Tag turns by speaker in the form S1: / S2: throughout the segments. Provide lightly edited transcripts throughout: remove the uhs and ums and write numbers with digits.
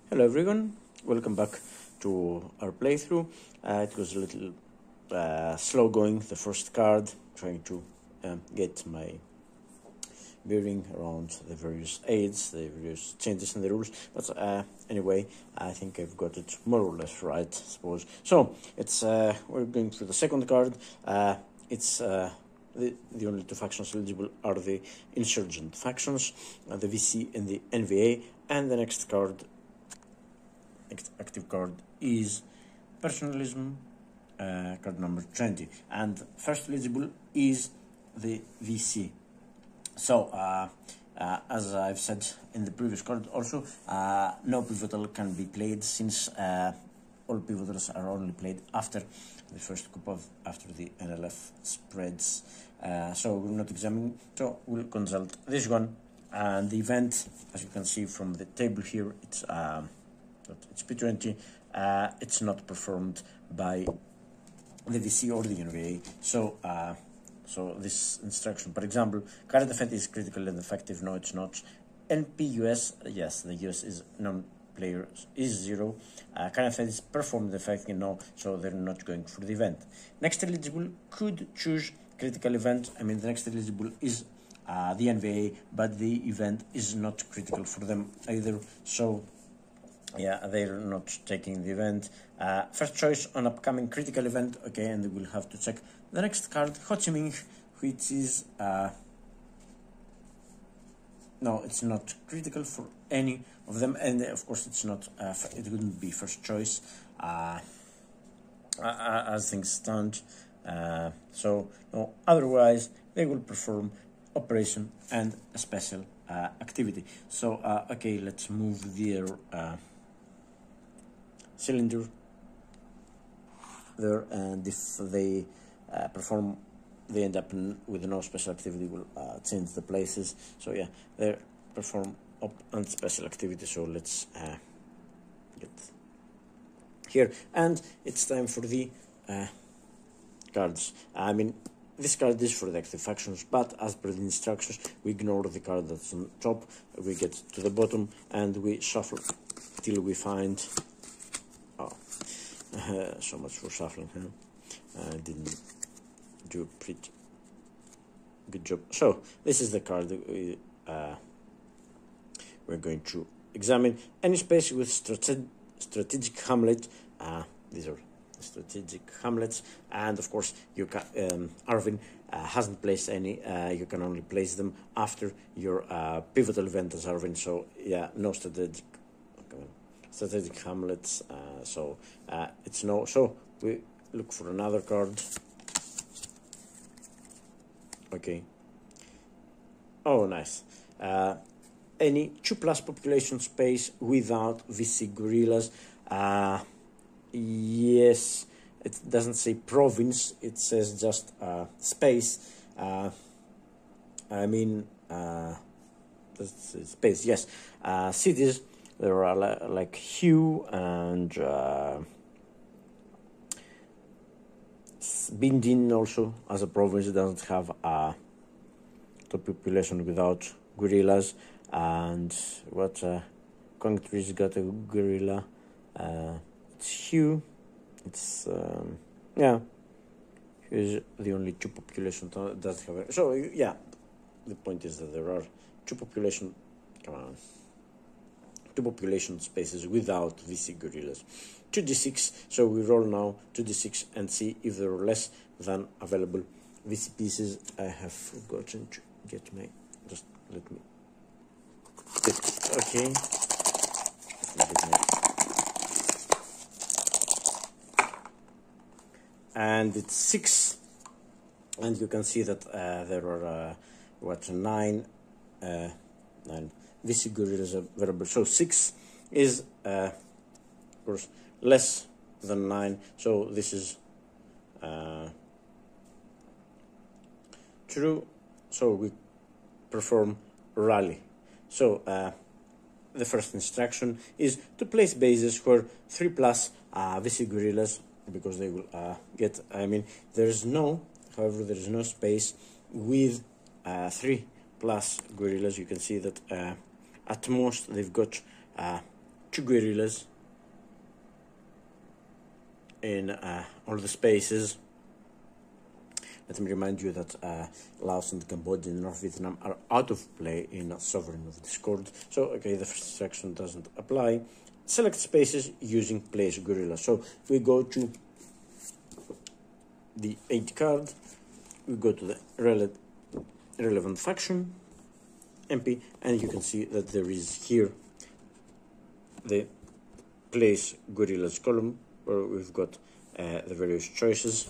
S1: Hello everyone, welcome back to our playthrough. It was a little slow going, the first card, trying to get my bearing around the various aids, the various changes in the rules, but anyway, I think I've got it more or less right, I suppose. So, it's we're going through the second card. It's the only two factions eligible are the insurgent factions, the VC and the NVA, and the next active card is personalism, card number 20, and first eligible is the VC. So as I've said in the previous card also, no pivotal can be played since all pivotals are only played after the first coup after the NLF spreads. So we'll not examine, so we'll consult this one. And the event, as you can see from the table here, it's P20. It's not performed by the VC or the NVA. So this instruction, for example, current effect is critical and effective. No, it's not. NPUS, yes, the US is non-player is 0. Current effect is performed effect, no, so they're not going for the event. Next eligible could choose critical event. I mean, the next eligible is the NVA, but the event is not critical for them either. So yeah, they're not taking the event. First choice on upcoming critical event. Okay, and we'll have to check the next card, Ho Chi Minh, which is no, it's not critical for any of them, and of course it's not. It wouldn't be first choice as things stand. So no, otherwise they will perform operation and a special activity. So okay, let's move their cylinder there, and if they perform, they end up with no special activity, will change the places. So yeah, they perform op and special activity. So let's get here, and it's time for the cards. I mean, this card is for the active factions, but as per the instructions, we ignore the card that's on top. We get to the bottom and we shuffle till we find. So much for shuffling, huh? I didn't do a pretty good job. So this is the card we're going to examine. Any space with strategic hamlet. These are strategic hamlets, and of course you can. Arvin hasn't placed any. You can only place them after your pivotal event as Arvin. So yeah, no strategic hamlets, so it's no. So we look for another card. Okay. Oh, nice. Any 2+ population space without VC gorillas. Yes, it doesn't say province. It says just space. I mean, space. Yes, cities. There are like Hue and Bindin also as a province. It doesn't have a top population without gorillas. And what country's got a gorilla? It's Hue. It's yeah. Here's the only 2 population that doesn't have it. So yeah, the point is that there are 2 population. Come on. 2 population spaces without VC gorillas. 2d6, so we roll now 2d6 and see if there are less than available VC pieces. I have forgotten to get my, just let me, okay. And it's 6, and you can see that there are, 9 VC gorillas available. So 6 is, of course, less than 9. So this is true. So we perform rally. So the first instruction is to place bases where 3+ VC gorillas, because they will get. I mean, however, there is no space with 3+ gorillas. You can see that at most they've got two gorillas in all the spaces. Let me remind you that Laos and Cambodia and North Vietnam are out of play in Sovereign of Discord. So, okay, the first section doesn't apply. Select spaces using place gorilla. So, we go to the 8 card, we go to the relevant faction, MP, and you can see that there is here the place gorillas column where we've got the various choices.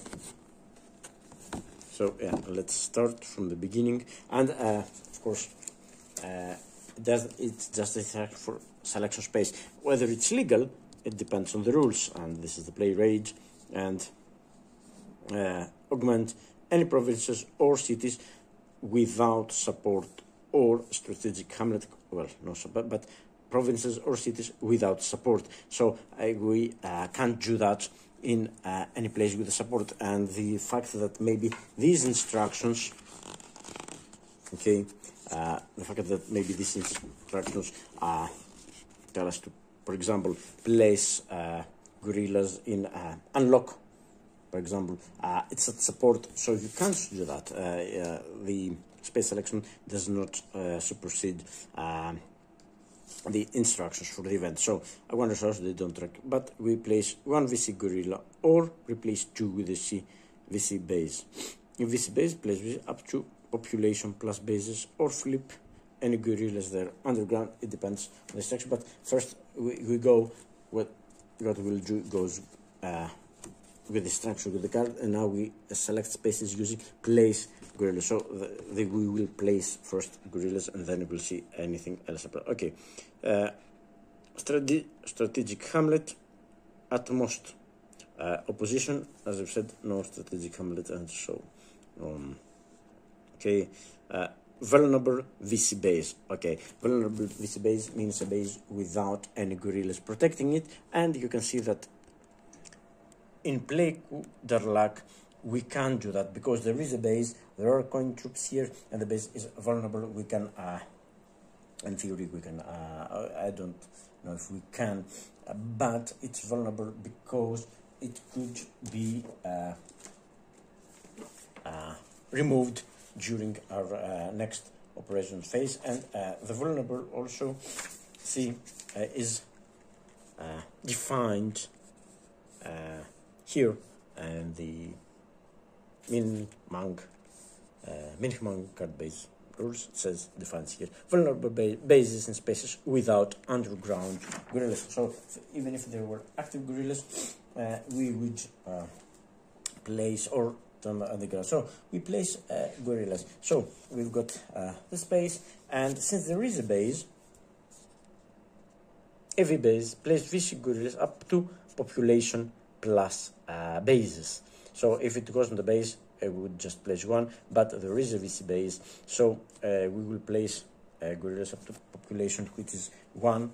S1: So yeah, let's start from the beginning, and of course it's just a for selection space. Whether it's legal, it depends on the rules, and this is the play rate, and augment any provinces or cities without support or strategic hamlet. Well, no support, but provinces or cities without support. So we can't do that in any place with the support, and the fact that maybe these instructions, okay, the fact that maybe these instructions tell us to, for example, place gorillas in unlock, for example, it's at support, so you can't do that. The space selection does not supersede the instructions for the event. So I one resource they don't track, but we place one VC gorilla or replace 2 with the VC base. In VC base, place VC up to population plus bases, or flip any gorillas there underground. It depends on the instruction, but first we go what we'll do goes with the structure with the card, and now we select spaces using place gorillas. So we will place first gorillas, and then we'll see anything else. Okay, strategic hamlet at most. Opposition, as I've said, no strategic hamlet, and so okay. Vulnerable VC base. Okay, vulnerable VC base means a base without any gorillas protecting it, and you can see that in Pleiku, Darlak, we can't do that because there is a base, there are coin troops here, and the base is vulnerable. We can, in theory, we can, I don't know if we can, but it's vulnerable because it could be removed during our next operation phase, and the vulnerable also, see, is defined here, and the Min-Mang card base rules says defines here vulnerable bases in spaces without underground gorillas. So even if there were active gorillas, we would place or turn underground. So we place gorillas. So we've got the space, and since there is a base, every base place VC gorillas up to population plus bases. So if it goes on the base, we would just place 1, but there is a VC base, so we will place gorillas up to population, which is 1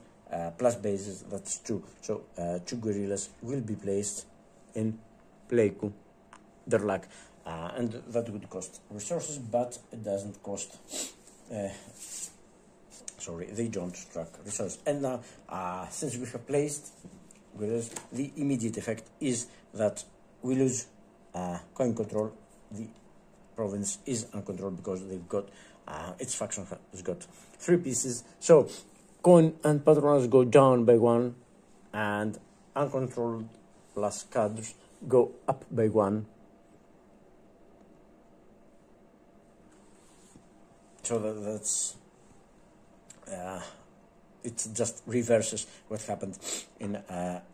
S1: plus bases, that's 2. So 2 gorillas will be placed in Pleiku, Darlak, and that would cost resources, but it doesn't cost sorry, they don't track resources. And now since we have placed gorillas, the immediate effect is that we lose coin control. The province is uncontrolled because they've got its faction has got 3 pieces. So coin and patronage go down by 1, and uncontrolled plus cadres go up by 1. So that's it just reverses what happened in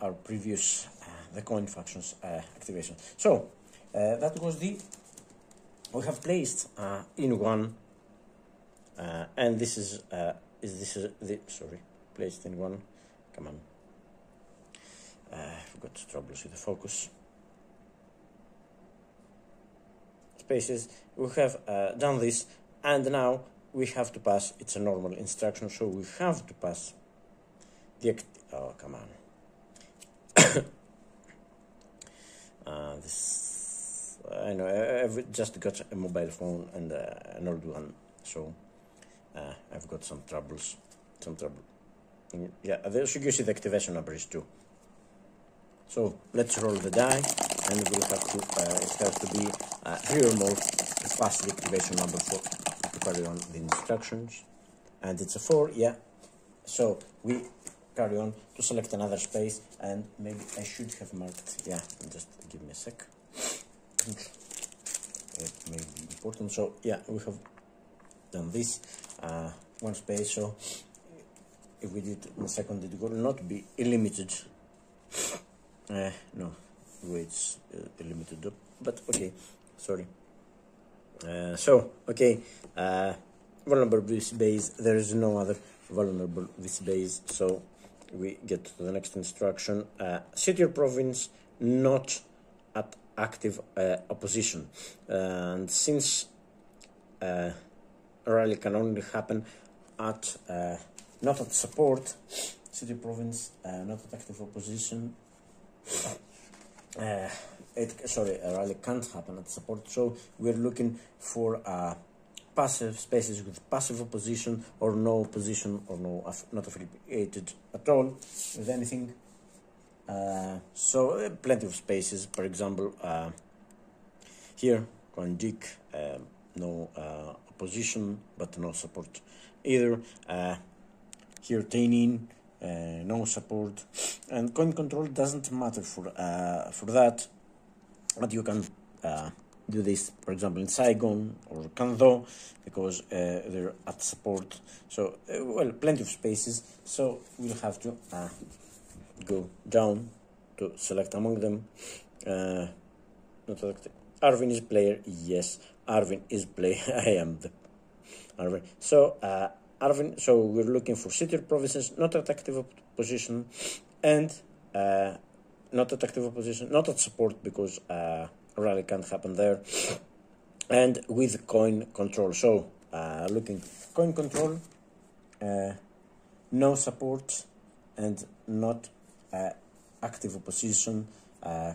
S1: our previous the coin factions activation. So that was we have placed in 1, and this is the placed in 1. Come on, I've got troubles with the focus. Spaces. We have done this, and now we have to pass. It's a normal instruction, so we have to pass the oh, come on. This I know I've just got a mobile phone and an old one, so I've got some trouble. Yeah, there should you see the activation number is 2. So let's roll the die, and we'll have to, it has to be 3 or more to pass the activation number for to carry on the instructions. And it's a 4, yeah. So we carry on to select another space, and maybe I should have marked, yeah, just give me a sec. It may be important. So yeah, we have done this, one space, so if we did in a second, it will not be illimited. No, it's limited, but okay, sorry. Okay, vulnerable VC base, there is no other vulnerable VC base, so we get to the next instruction. City or province not at active opposition, and since a rally can only happen at not at support, city province not at active opposition, a rally can't happen at support, so we're looking for passive spaces with passive opposition or no opposition or not affiliated at all with anything. So plenty of spaces, for example, here Kondik, no opposition but no support either. Here Tainin, no support, and coin control doesn't matter for that, but you can do this, for example, in Saigon or Kandho, because they're at support. So well, plenty of spaces, so we'll have to go down to select among them. Arvin is player, yes, Arvin is player. I am the Arvin. So Arvin, so we're looking for city or provinces not at active position, and not at active opposition, not at support, because rally can't happen there, and with coin control. So looking coin control, no support and not active opposition,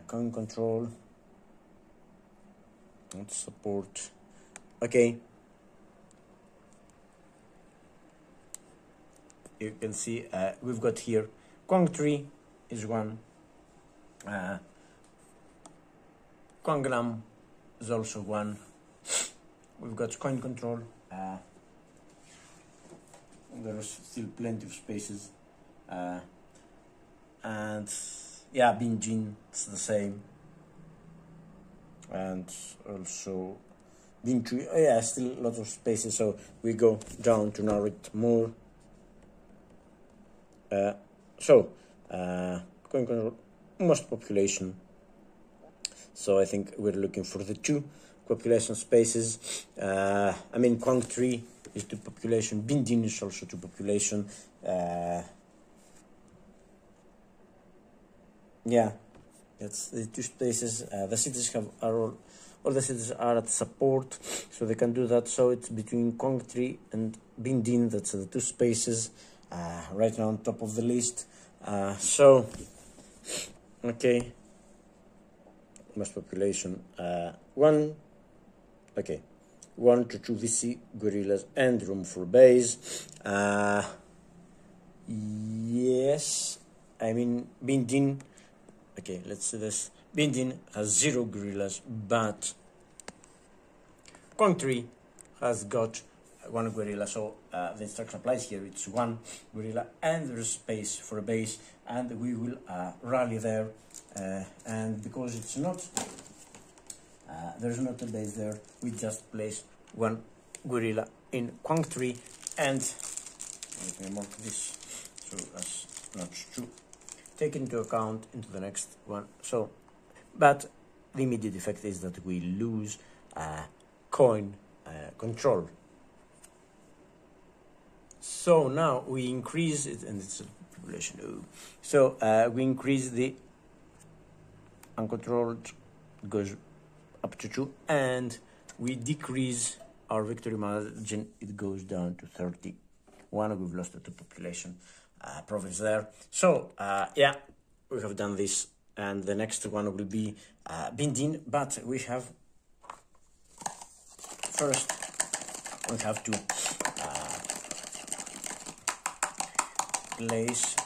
S1: coin control, not support. Okay, you can see we've got here Kong 3 is 1, Kongnam is also 1. We've got coin control, there's still plenty of spaces, and yeah, Binjin it's the same, and also Binchu, yeah, still lots of spaces, so we go down to narrow it more. Coin control, most population, so I think we're looking for the 2 population spaces. I mean, Kwang 3 is 2 population, Bindin is also 2 population. Yeah, that's the 2 spaces. The cities all the cities are at support, so they can do that. So it's between Kwang 3 and Bindin, that's the 2 spaces. Right now on top of the list. So okay, most population, 1 to 2 VC guerrillas and room for base. Yes, I mean Bindin, okay, let's see this. Bindin has 0 guerrillas, but Kong 3 has got 1 guerrilla, so the instruction applies here. It's 1 guerrilla and there's space for a base, and we will rally there, and because it's not there's not a base there, we just place 1 guerrilla in Kwang 3, and let me mark this so as not to take into account into the next one. So but the immediate effect is that we lose coin control. So now we increase it, and it's a population. So we increase the uncontrolled, goes up to 2, and we decrease our victory margin. It goes down to 31. We've lost the 2 population province there. So yeah, we have done this, and the next one will be Bindin, but we have first we have to place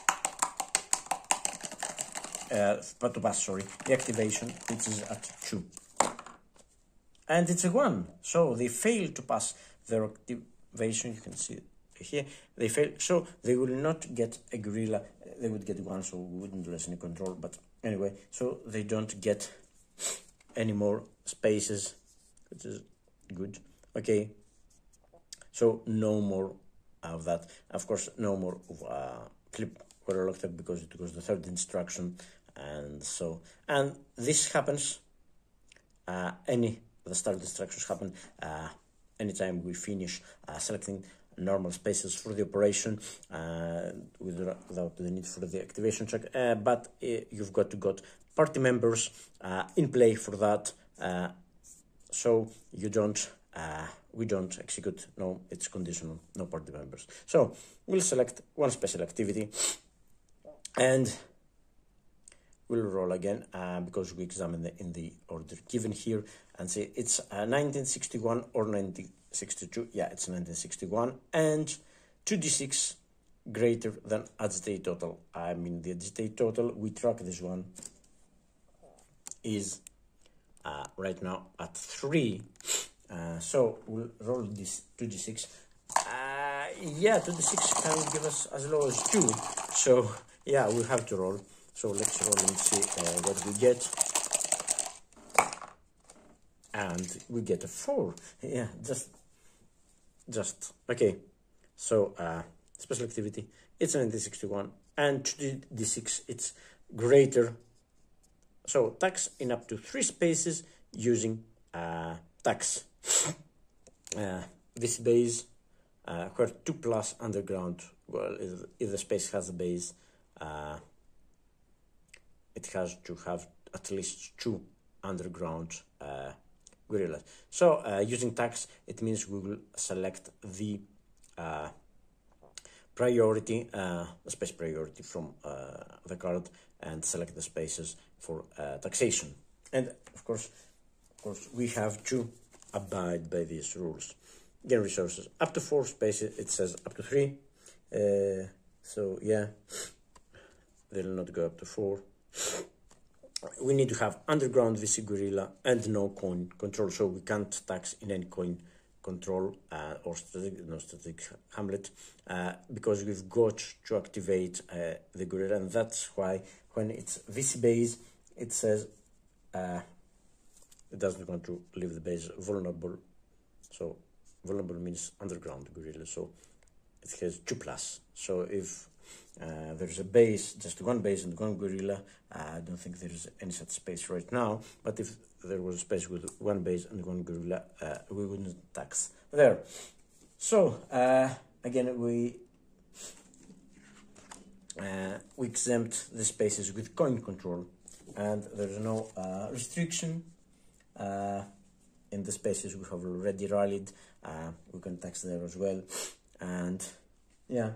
S1: but to pass, sorry, the activation, which is at 2. And it's a 1, so they fail to pass their activation. You can see it here, they fail, so they will not get a gorilla. They would get 1, so we wouldn't lose any control, but anyway, so they don't get any more spaces, which is good. Okay, so no more of that. Of course, no more of flip quarter octet, because it was the third instruction. And so, and this happens, the start instructions happen anytime we finish selecting normal spaces for the operation without the need for the activation check, but you've got to got party members in play for that, so you don't we don't execute, no, it's conditional, no party members. So we'll select one special activity and we'll roll again because we examine in the order given here and say it's 1961 or 1962. Yeah, it's 1961, and 2d6 greater than agitate total. I mean the agitate total, we track this one, is right now at 3. So we'll roll this 2d6. Yeah, 2d6 can give us as low as 2. So yeah, we'll have to roll. So let's roll and see what we get. And we get a 4. Yeah, just okay. So special activity, it's 1961, and 2d6, it's greater. So tax in up to 3 spaces using tax. This base, where 2 plus underground, well, if the space has a base, it has to have at least 2 underground gorillas. So using tax, it means we will select the priority, space priority from the card, and select the spaces for taxation. And of course we have to abide by these rules. Gain resources up to 4 spaces. It says up to 3. So yeah, they'll not go up to 4. We need to have underground VC gorilla and no coin control, so we can't tax in any coin control or static hamlet, because we've got to activate the gorilla, and that's why when it's VC base, it says it doesn't want to leave the base vulnerable. So vulnerable means underground gorilla, so it has 2 plus. So if there's a base, just one base and one gorilla, I don't think there's any such space right now, but if there was a space with 1 base and 1 gorilla, we wouldn't tax there. So again, we exempt the spaces with coin control, and there's no restriction in the spaces we have already rallied. We can tax there as well, and yeah.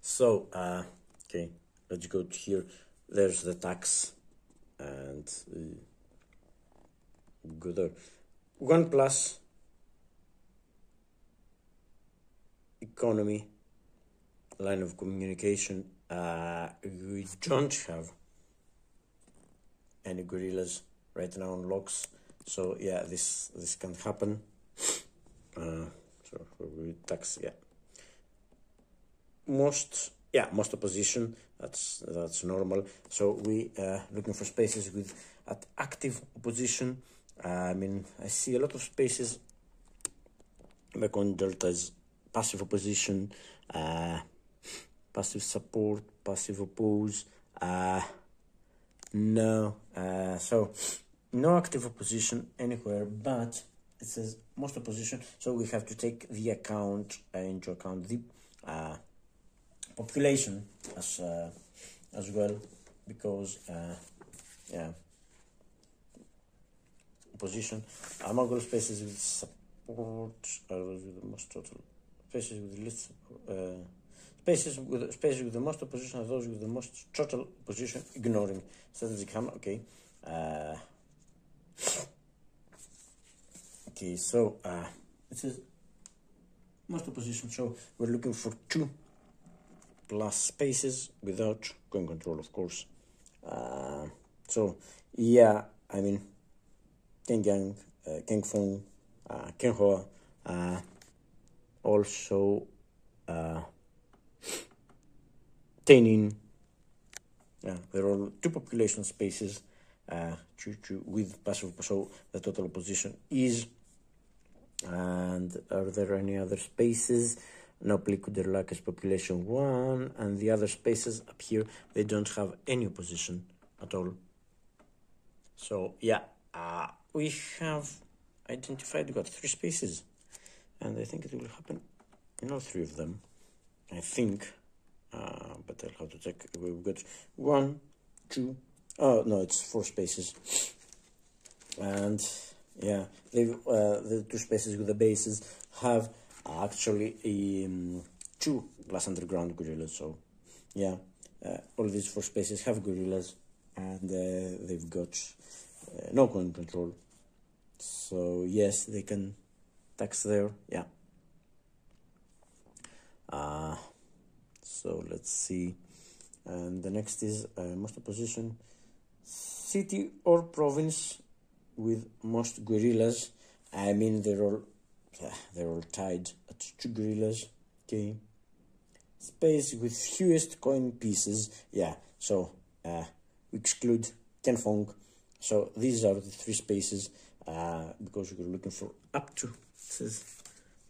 S1: So okay, let's go to here. There's the tax, and go there. 1 plus economy, line of communication. We don't have any gorillas right now on locks, so yeah, this can happen. So we tax, yeah. Most opposition, that's normal. So we looking for spaces with at active opposition. I mean, I see a lot of spaces back on deltas, passive opposition, passive support, passive oppose. No, so no active opposition anywhere, but it says most opposition, so we have to take the account into account the population as well, because yeah, opposition among all spaces with support with the most total spaces with the least spaces with the most opposition are those with the most total opposition, ignoring strategic hammer. Okay, Okay, so this is most opposition. So we're looking for 2 plus spaces without coin control, of course. So yeah, I mean, Ken Yang, Ken Fong, Ken Hoa, also Tenin. There are 2 population spaces with passive, so the total opposition is. And are there any other spaces? Nope, liquid is population 1, and the other spaces up here, they don't have any opposition at all. So yeah, we have identified, we got 3 spaces, and I think it will happen in all 3 of them, I think, but I'll have to check. We've got 1, 2, oh no, it's 4 spaces, and yeah, the 2 spaces with the bases have actually 2 plus underground gorillas. So yeah, all these 4 spaces have gorillas, and they've got no coin control. So yes, they can tax there. Yeah. So let's see, and the next is most opposition, city or province with most gorillas. I mean, they're all tied at 2 gorillas. Okay, space with fewest coin pieces. Yeah, so we exclude Ken Fong. So these are the 3 spaces, because we're looking for up to, it says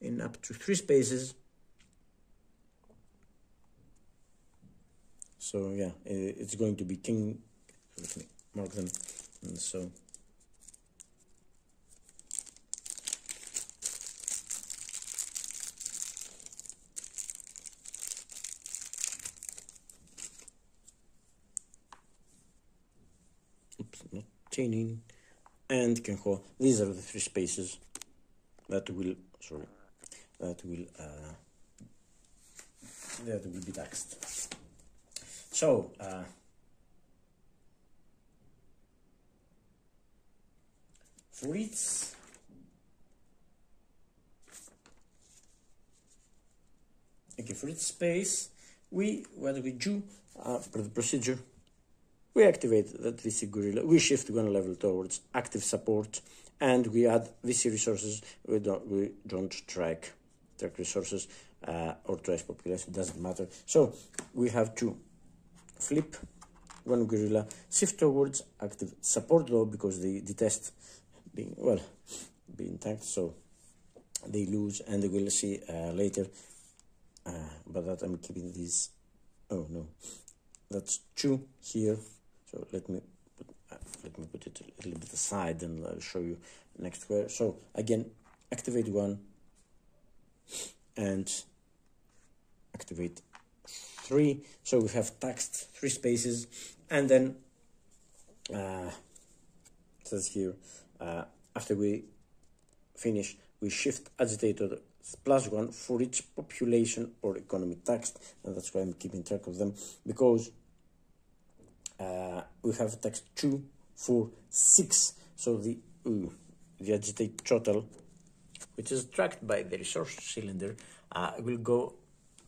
S1: in up to 3 spaces. So yeah, it's going to be King. Let me mark them. And so not chaining and Ken Ho. These are the 3 spaces that will that will be taxed. So for its space, what do we do for the procedure? We activate that VC gorilla, we shift 1 level towards active support, and we add VC resources. We don't track resources or trace population, doesn't matter. So we have to flip 1 gorilla, shift towards active support though, because they detest being tagged, so they lose, and we'll see later. But that I'm keeping these. Oh no, that's 2 here. So let me put it a little bit aside, and I'll show you next where. So again, activate 1 and activate 3. So we have taxed 3 spaces, and then it says here after we finish, we shift agitator +1 for each population or economy taxed, and that's why I'm keeping track of them, because we have taxed 2, 4, 6. So the agitate total, which is tracked by the resource cylinder, will go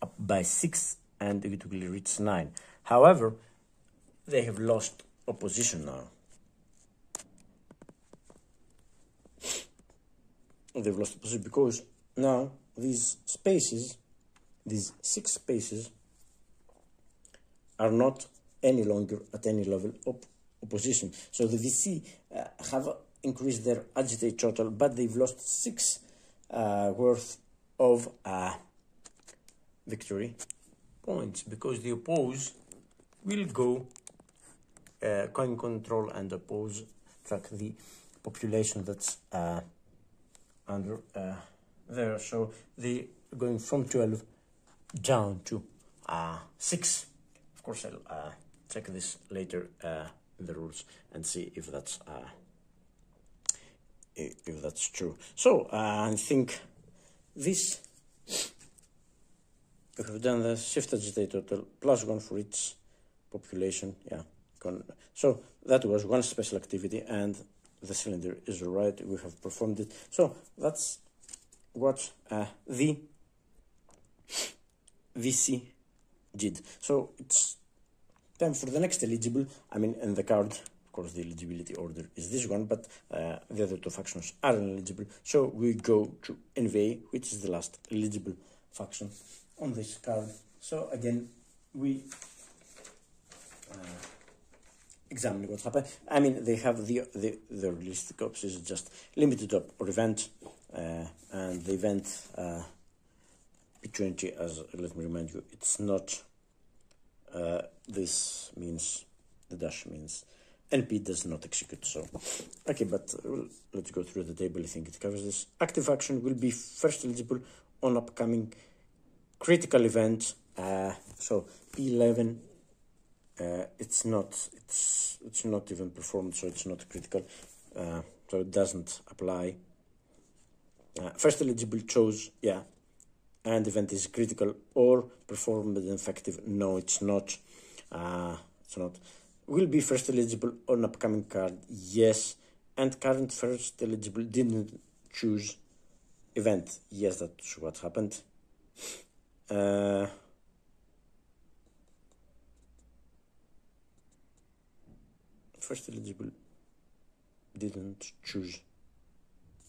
S1: up by 6, and it will reach 9. However, they have lost opposition now. They've lost opposition because now these spaces, these 6 spaces, are not any longer at any level of opposition. So the VC have increased their agitate total, but they've lost 6 worth of victory points, because the oppose will go coin control, and oppose track the population that's under there. So they are going from 12 down to 6. Of course, I'll check this later in the rules and see if that's true. So I think this, we have done the shift agitate total +1 for each population. Yeah, so that was 1 special activity, and the cylinder is alright, we have performed it. So that's what the VC did. So it's time for the next eligible. I mean, in the card, of course, the eligibility order is this one, but the other two factions are ineligible. So we go to NVA, which is the last eligible faction on this card. So again, we examine what's happened. I mean, they have the realistic ops is just limited up or event, and the event P20, as let me remind you, it's not. This means the dash means NP does not execute. So okay, but let's go through the table. I think it covers this. Active action will be first eligible on upcoming critical event. So P11, it's not even performed, so it's not critical, so it doesn't apply. First eligible chose, yeah, and event is critical or performed and effective. No, it's not. It's not. Will be first eligible on upcoming card, yes, and current first eligible didn't choose event. Yes, that's what happened. First eligible didn't choose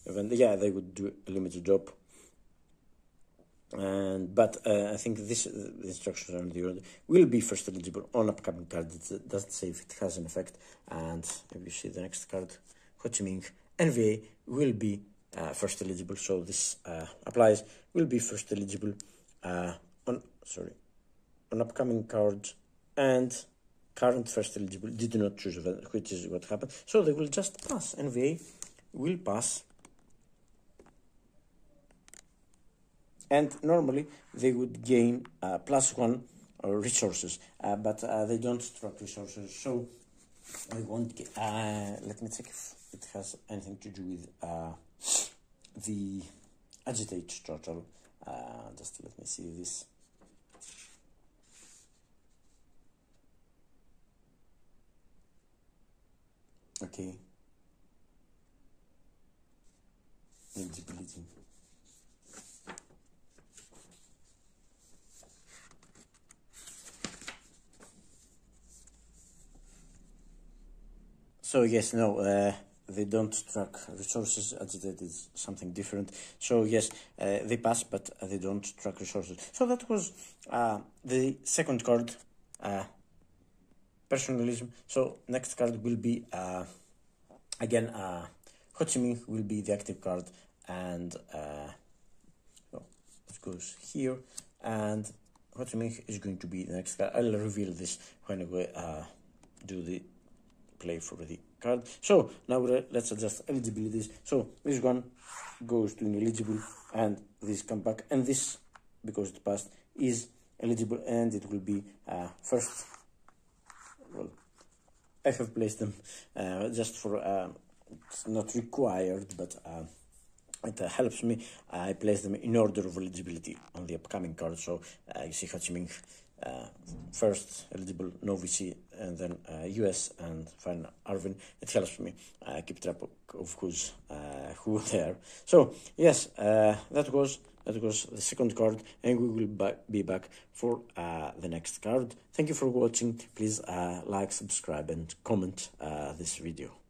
S1: event. Yeah, they would do a limited job. But I think the instructions on the order will be first eligible on upcoming card. It doesn't say if it has an effect. And if you see the next card, Ho Chi Minh NVA will be first eligible. So this applies. Will be first eligible on upcoming cards, and current first eligible did not choose event, which is what happened. So they will just pass. NVA will pass. And normally they would gain +1 resources, but they don't track resources, so they won't get. Let me check if it has anything to do with the agitate total. Just let me see this. Okay. Eligibility. So yes, no, they don't track resources. Agitate is something different. So yes, they pass, but they don't track resources. So that was the second card, personalism. So next card will be again Ho Chi Minh will be the active card, and so it goes here, and Ho Chi Minh is going to be the next card. I'll reveal this when we do the play for the card. So now let's adjust eligibilities. So this one goes to ineligible, and this come back, and this, because it passed, is eligible, and it will be first. Well, I have placed them just for it's not required, but it helps me. I place them in order of eligibility on the upcoming card. So you see Ho Chi Minh first eligible, no VC, and then US, and finally Arvin. It helps me keep track of who's who there. So yes, that was the second card, and we will be back for the next card. Thank you for watching. Please like, subscribe, and comment this video.